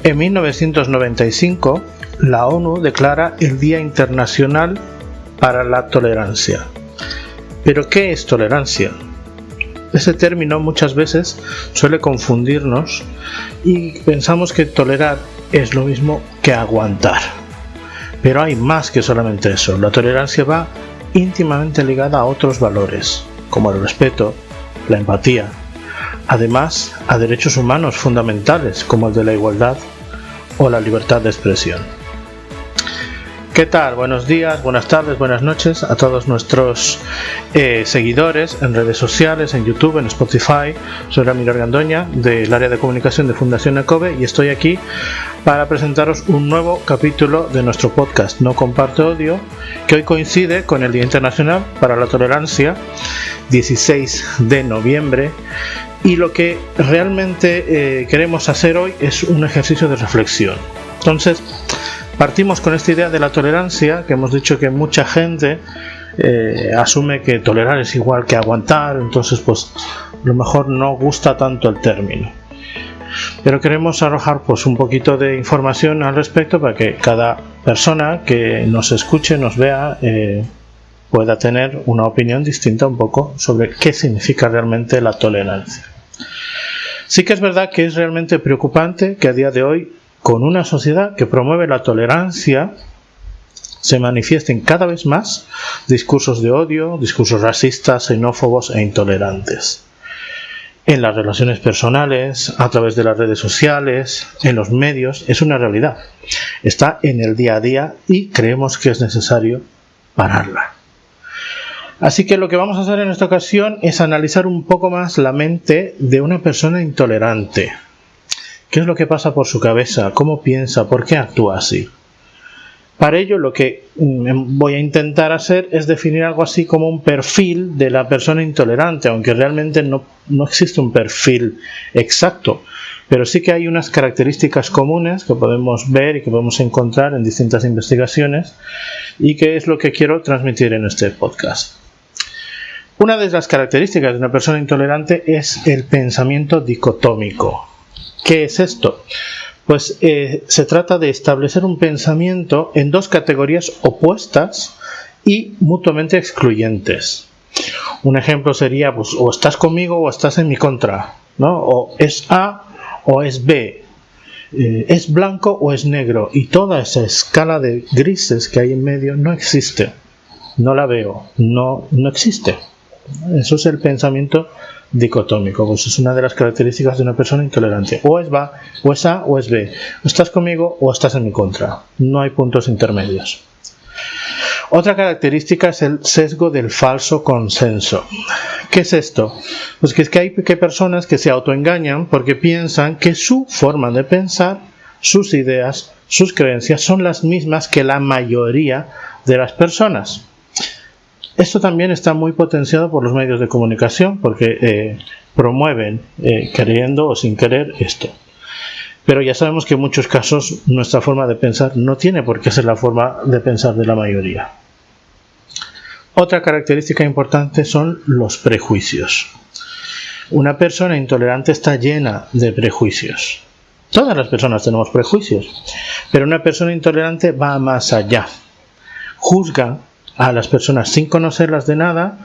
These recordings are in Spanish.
En 1995, la ONU declara el Día Internacional para la Tolerancia. ¿Pero qué es tolerancia? Ese término muchas veces suele confundirnos y pensamos que tolerar es lo mismo que aguantar. Pero hay más que solamente eso. La tolerancia va íntimamente ligada a otros valores, como el respeto, la empatía, además a derechos humanos fundamentales como el de la igualdad o la libertad de expresión. ¿Qué tal? Buenos días, buenas tardes, buenas noches a todos nuestros seguidores en redes sociales, en YouTube, en Spotify. Soy Ramiro Argandoña del área de comunicación de Fundación ECOBE y estoy aquí para presentaros un nuevo capítulo de nuestro podcast No Comparte Odio, que hoy coincide con el Día Internacional para la Tolerancia, 16 de noviembre. Y lo que realmente queremos hacer hoy es un ejercicio de reflexión. Entonces, partimos con esta idea de la tolerancia, que hemos dicho que mucha gente asume que tolerar es igual que aguantar, entonces pues a lo mejor no gusta tanto el término. Pero queremos arrojar pues un poquito de información al respecto para que cada persona que nos escuche, nos vea, pueda tener una opinión distinta un poco sobre qué significa realmente la tolerancia. Sí que es verdad que es realmente preocupante que a día de hoy, con una sociedad que promueve la tolerancia, se manifiesten cada vez más discursos de odio, discursos racistas, xenófobos e intolerantes. En las relaciones personales, a través de las redes sociales, en los medios, es una realidad. Está en el día a día y creemos que es necesario pararla. Así que lo que vamos a hacer en esta ocasión es analizar un poco más la mente de una persona intolerante. ¿Qué es lo que pasa por su cabeza? ¿Cómo piensa? ¿Por qué actúa así? Para ello lo que voy a intentar hacer es definir algo así como un perfil de la persona intolerante, aunque realmente no existe un perfil exacto, pero sí que hay unas características comunes que podemos ver y que podemos encontrar en distintas investigaciones y que es lo que quiero transmitir en este podcast. Una de las características de una persona intolerante es el pensamiento dicotómico. ¿Qué es esto? Pues se trata de establecer un pensamiento en dos categorías opuestas y mutuamente excluyentes. Un ejemplo sería, pues, o estás conmigo o estás en mi contra, ¿no? O es A o es B, es blanco o es negro, y toda esa escala de grises que hay en medio no existe, no la veo, no existe. Eso es el pensamiento dicotómico, pues es una de las características de una persona intolerante. O es A o es B, o estás conmigo o estás en mi contra, no hay puntos intermedios. Otra característica es el sesgo del falso consenso. ¿Qué es esto? Pues que es que hay personas que se autoengañan porque piensan que su forma de pensar, sus ideas, sus creencias son las mismas que la mayoría de las personas. Esto también está muy potenciado por los medios de comunicación porque promueven, queriendo o sin querer, esto. Pero ya sabemos que en muchos casos nuestra forma de pensar no tiene por qué ser la forma de pensar de la mayoría. Otra característica importante son los prejuicios. Una persona intolerante está llena de prejuicios. Todas las personas tenemos prejuicios, pero una persona intolerante va más allá. Juzga a las personas sin conocerlas de nada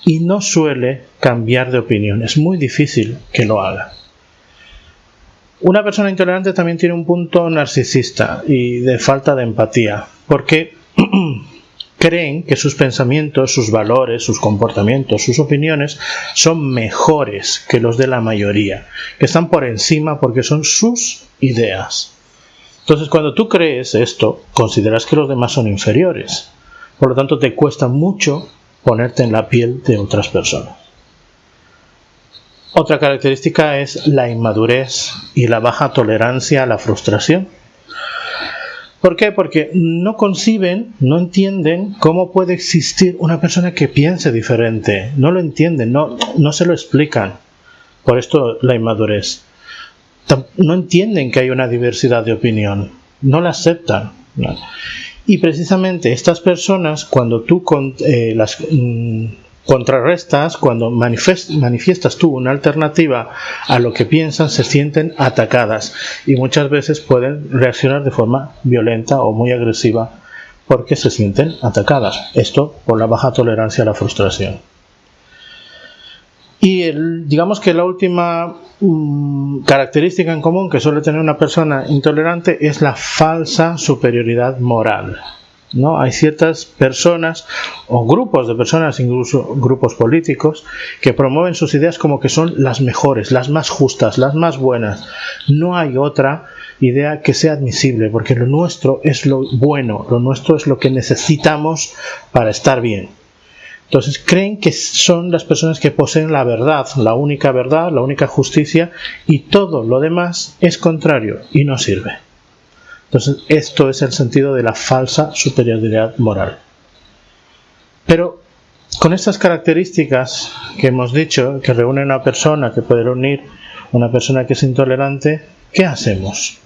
y no suele cambiar de opinión. Es muy difícil que lo haga. Una persona intolerante también tiene un punto narcisista y de falta de empatía, porque creen que sus pensamientos, sus valores, sus comportamientos, sus opiniones son mejores que los de la mayoría, que están por encima porque son sus ideas. Entonces, cuando tú crees esto, consideras que los demás son inferiores. Por lo tanto, te cuesta mucho ponerte en la piel de otras personas. Otra característica es la inmadurez y la baja tolerancia a la frustración. ¿Por qué? Porque no conciben, no entienden cómo puede existir una persona que piense diferente. No lo entienden, no se lo explican. Por esto la inmadurez. No entienden que hay una diversidad de opinión. No la aceptan, ¿no? Y precisamente estas personas, cuando tú las contrarrestas, cuando manifiestas tú una alternativa a lo que piensan, se sienten atacadas y muchas veces pueden reaccionar de forma violenta o muy agresiva porque se sienten atacadas. Esto por la baja tolerancia a la frustración. Y digamos que la última característica en común que suele tener una persona intolerante es la falsa superioridad moral, ¿no? Hay ciertas personas o grupos de personas, incluso grupos políticos, que promueven sus ideas como que son las mejores, las más justas, las más buenas. No hay otra idea que sea admisible, porque lo nuestro es lo bueno, lo nuestro es lo que necesitamos para estar bien. Entonces creen que son las personas que poseen la verdad, la única justicia, y todo lo demás es contrario y no sirve. Entonces esto es el sentido de la falsa superioridad moral. Pero con estas características que hemos dicho, que reúnen a una persona, que puede reunir una persona que es intolerante, ¿qué hacemos?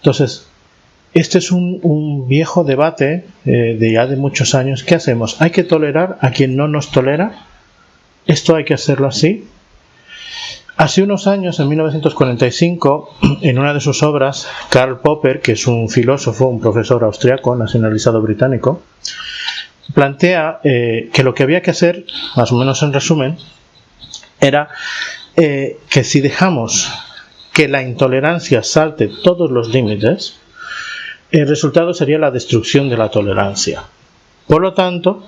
Entonces, este es un viejo debate de ya de muchos años. ¿Qué hacemos? ¿Hay que tolerar a quien no nos tolera? ¿Esto hay que hacerlo así? Hace unos años, en 1945, en una de sus obras, Karl Popper, que es un filósofo, un profesor austriaco, nacionalizado británico, plantea que lo que había que hacer, más o menos en resumen, era que si dejamos que la intolerancia salte todos los límites, el resultado sería la destrucción de la tolerancia. Por lo tanto,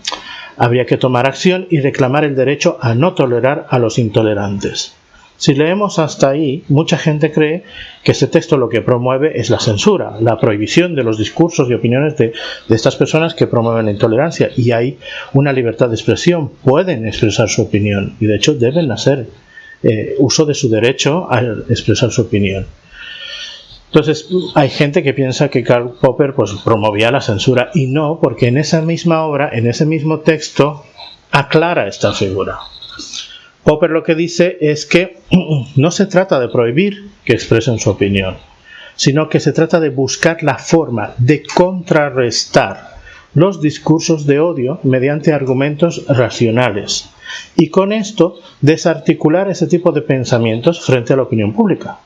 habría que tomar acción y reclamar el derecho a no tolerar a los intolerantes. Si leemos hasta ahí, mucha gente cree que este texto lo que promueve es la censura, la prohibición de los discursos y opiniones de estas personas que promueven la intolerancia, y hay una libertad de expresión, pueden expresar su opinión y de hecho deben hacer uso de su derecho a expresar su opinión. Entonces hay gente que piensa que Karl Popper pues promovía la censura, y no, porque en esa misma obra, en ese mismo texto, aclara esta figura. Popper lo que dice es que no se trata de prohibir que expresen su opinión, sino que se trata de buscar la forma de contrarrestar los discursos de odio mediante argumentos racionales, y con esto desarticular ese tipo de pensamientos frente a la opinión pública.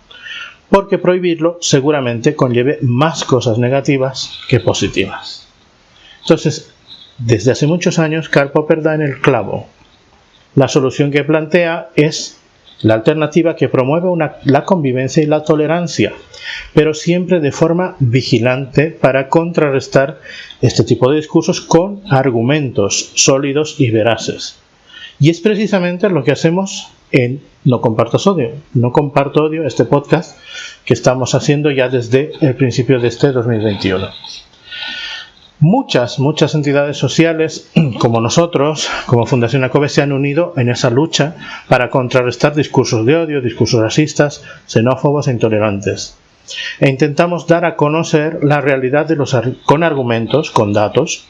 Porque prohibirlo seguramente conlleve más cosas negativas que positivas. Entonces, desde hace muchos años, Karl Popper da en el clavo. La solución que plantea es la alternativa que promueve la convivencia y la tolerancia, pero siempre de forma vigilante para contrarrestar este tipo de discursos con argumentos sólidos y veraces. Y es precisamente lo que hacemos en No Compartas Odio. No Comparto Odio, este podcast que estamos haciendo ya desde el principio de este 2021. Muchas entidades sociales como nosotros, como Fundación ACOBE, se han unido en esa lucha para contrarrestar discursos de odio, discursos racistas, xenófobos e intolerantes. E intentamos dar a conocer la realidad con argumentos, con datos,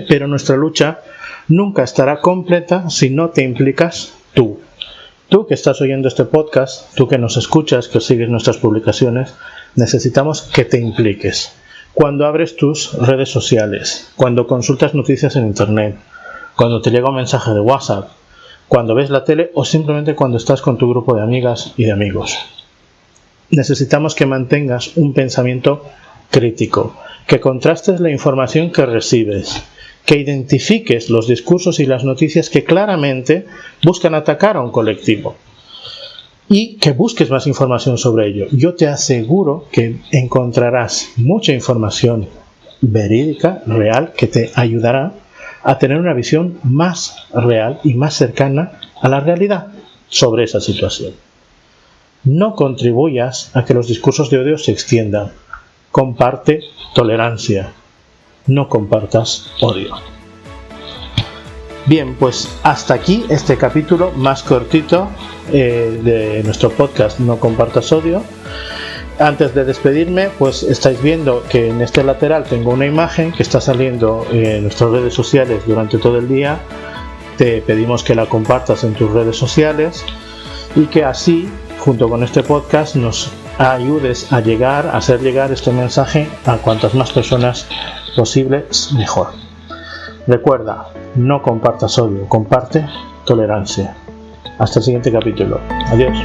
pero nuestra lucha nunca estará completa si no te implicas tú. Tú que estás oyendo este podcast, tú que nos escuchas, que sigues nuestras publicaciones, necesitamos que te impliques. Cuando abres tus redes sociales, cuando consultas noticias en internet, cuando te llega un mensaje de WhatsApp, cuando ves la tele o simplemente cuando estás con tu grupo de amigas y de amigos. Necesitamos que mantengas un pensamiento crítico, que contrastes la información que recibes, que identifiques los discursos y las noticias que claramente buscan atacar a un colectivo y que busques más información sobre ello. Yo te aseguro que encontrarás mucha información verídica, real, que te ayudará a tener una visión más real y más cercana a la realidad sobre esa situación. No contribuyas a que los discursos de odio se extiendan. Comparte tolerancia. No compartas odio. Bien, pues hasta aquí este capítulo más cortito de nuestro podcast No Compartas Odio. Antes de despedirme, pues estáis viendo que en este lateral tengo una imagen que está saliendo en nuestras redes sociales durante todo el día. Te pedimos que la compartas en tus redes sociales y que así, junto con este podcast, nos ayudes a hacer llegar este mensaje a cuantas más personas posible, mejor. Recuerda, no compartas odio, comparte tolerancia. Hasta el siguiente capítulo. Adiós.